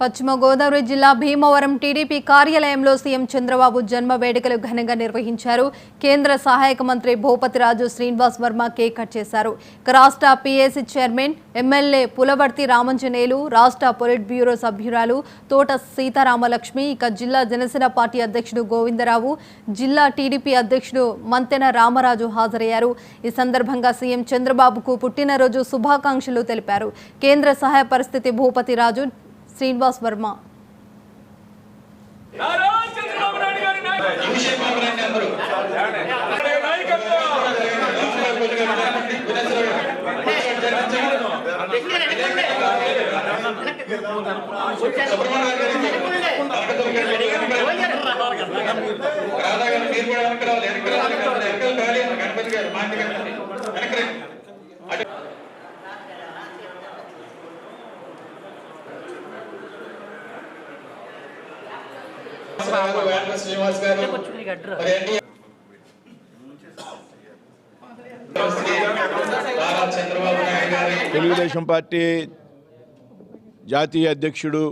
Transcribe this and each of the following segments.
పశ్చిమ గోదావరి జిల్లా భీమవరం టీడీపీ కార్యాలయంలో సీఎం చంద్రబాబు జన్మ వేడుకలు ఘనంగా నిర్వహించారు. కేంద్ర సహాయక మంత్రి భూపతిరాజు శ్రీనివాస్ వర్మ కేక్ కట్ చేశారు. రాష్ట్ర PAC chairman MLA Pulavarthi Ramanjaneyulu, రాష్ట్ర పొలిట్ బ్యూరో సభ్యురాలు తోట సీతారామలక్ష్మి, జిల్లా జనసేన పార్టీ అధ్యక్షుడు గోవిందరావు, జిల్లా టీడీపీ అధ్యక్షుడు మంతెన రామరాజు హాజరయ్యారు. ఈ సందర్భంగా సీఎం చంద్రబాబుకు పుట్టినరోజు శుభాకాంక్షలు తెలిపారు. కేంద్ర సహాయ పరిస్థితి భూపతిరాజు శ్రీనివాస్ వర్మ శ్రీనివాస్ గారు తెలుగుదేశం పార్టీ జాతీయ అధ్యక్షుడు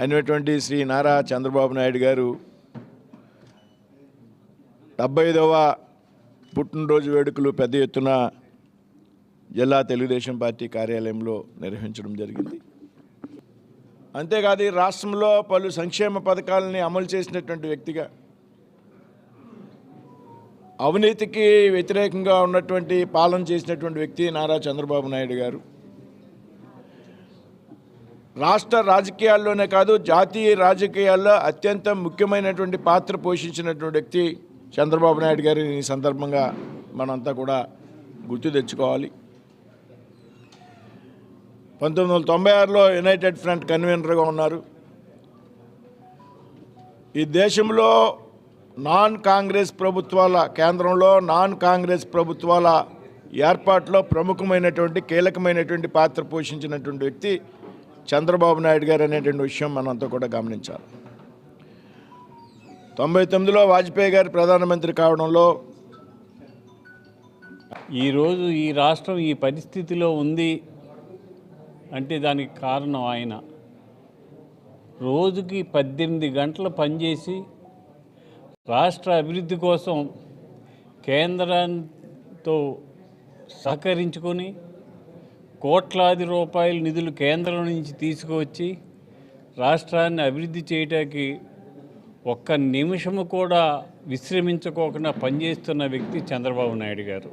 అయినటువంటి శ్రీ నారా చంద్రబాబు నాయుడు గారు 75వ పుట్టినరోజు వేడుకలు పెద్ద ఎత్తున జిల్లా తెలుగుదేశం పార్టీ కార్యాలయంలో నిర్వహించడం జరిగింది. అంతేకాదు రాష్ట్రంలో పలు సంక్షేమ పథకాలని అమలు చేసినటువంటి వ్యక్తిగా, అవినీతికి వ్యతిరేకంగా ఉన్నటువంటి పాలన చేసినటువంటి వ్యక్తి నారా చంద్రబాబు నాయుడు గారు. రాష్ట్ర రాజకీయాల్లోనే కాదు జాతీయ రాజకీయాల్లో అత్యంత ముఖ్యమైనటువంటి పాత్ర పోషించినటువంటి వ్యక్తి చంద్రబాబు నాయుడు గారు. ఈ సందర్భంగా మనంతా కూడా గుర్తు తెచ్చుకోవాలి. 1996లో యునైటెడ్ ఫ్రంట్ కన్వీనర్గా ఉన్నారు. ఈ దేశంలో నాన్ కాంగ్రెస్ ప్రభుత్వాల కేంద్రంలో నాన్ కాంగ్రెస్ ప్రభుత్వాల ఏర్పాటులో ప్రముఖమైనటువంటి కీలకమైనటువంటి పాత్ర పోషించినటువంటి వ్యక్తి చంద్రబాబు నాయుడు గారు అనేటువంటి విషయం మనంతా కూడా గమనించాలి. 99లో వాజ్పేయి గారు ప్రధానమంత్రి కావడంలో ఈరోజు ఈ రాష్ట్రం ఈ పరిస్థితిలో ఉంది అంటే దానికి కారణం ఆయన రోజుకి 18 గంటలు పనిచేసి రాష్ట్ర అభివృద్ధి కోసం కేంద్రంతో సహకరించుకొని కోట్లాది రూపాయల నిధులు కేంద్రం నుంచి తీసుకువచ్చి రాష్ట్రాన్ని అభివృద్ధి చేయడానికి ఒక్క నిమిషము కూడా విశ్రమించుకోకుండా పనిచేస్తున్న వ్యక్తి చంద్రబాబు నాయుడు గారు.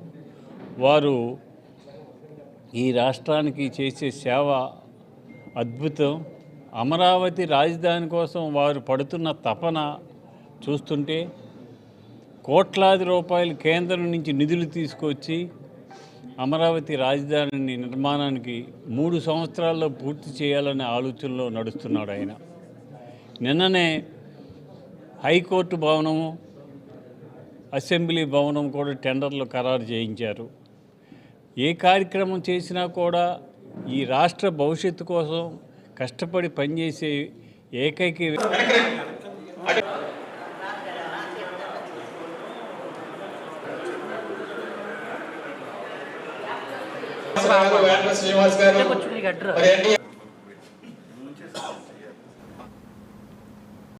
వారు ఈ రాష్ట్రానికి చేసే సేవ అద్భుతం. అమరావతి రాజధాని కోసం వారు పడుతున్న తపన చూస్తుంటే కోట్లాది రూపాయలు కేంద్రం నుంచి నిధులు తీసుకొచ్చి అమరావతి రాజధాని నిర్మాణానికి 3 సంవత్సరాల్లో పూర్తి చేయాలనే ఆలోచనలో నడుస్తున్నాడు ఆయన. నిన్ననే హైకోర్టు భవనము, అసెంబ్లీ భవనం కూడా టెండర్లు ఖరారు చేయించారు. ఏ కార్యక్రమం చేసినా కూడా ఈ రాష్ట్ర భవిష్యత్తు కోసం కష్టపడి పనిచేసే ఏకైక శ్రీనివాస్ గారు